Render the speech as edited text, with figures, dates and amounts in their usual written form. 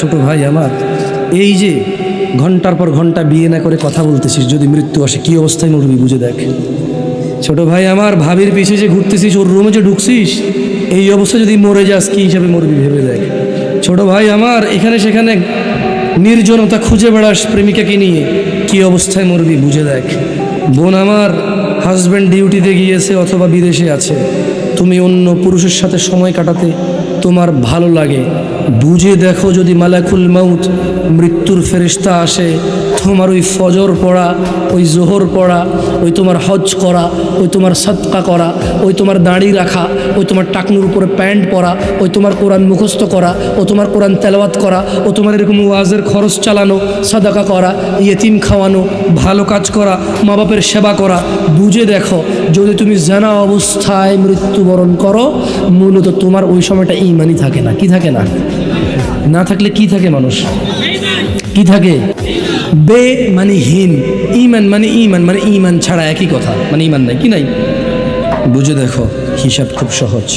ছোট ভাই আমার, এই যে ঘন্টার পর ঘন্টা বিয়ে না করে কথা বলতেছিস, যদি মৃত্যু আসে কী অবস্থায় মরবি বুঝে দেখ। ছোট ভাই আমার, ভাবির পিছিয়ে যে ঘুরতেছিস, ওর রুমে যে ঢুকছিস, এই অবস্থা যদি মরে যাস কী হিসাবে মরবি ভেবে দেখ। ছোট ভাই আমার, এখানে সেখানে নির্জনতা খুঁজে বেড়াস প্রেমিকাকে নিয়ে, কী অবস্থায় মরবি বুঝে দেখ। বোন আমার, হাজব্যান্ড ডিউটিতে গিয়েছে অথবা বিদেশে আছে, তুমি অন্য পুরুষের সাথে সময় কাটাতে তোমার ভালো লাগে, বুঝে দেখো যদি মালাকুল মাউত মৃত্যুর ফেরেশতা আসে, তোমার ওই ফজর পড়া, ওই জোহর পড়া, ওই তোমার হজ করা, ওই তোমার সদকা করা, ওই তোমার দাড়ি রাখা, ওই তোমার টাকনুর উপরে প্যান্ট পরা, ওই তোমার কোরআন মুখস্থ করা, ও তোমার কোরআন তেলাওয়াত করা, ও তোমার এরকম ওয়াজের খরচ চালানো, সাদাকা করা, ইয়েতিম খাওয়ানো, ভালো কাজ করা, মা বাপের সেবা করা, বুঝে দেখো যদি তুমি জানা অবস্থায় মৃত্যুবরণ করো, মূলত তোমার ওই সময়টা ঈমানই থাকে না। কি থাকে না? না থাকলে কি থাকে মানুষ? কি থাকে? বে মানে হীন, ঈমান মানে ঈমান, মানে ঈমান ছাড়া একই কথা, মানে ঈমান নাই, কি নাই? বুঝে দেখো, হিসাব খুব সহজ।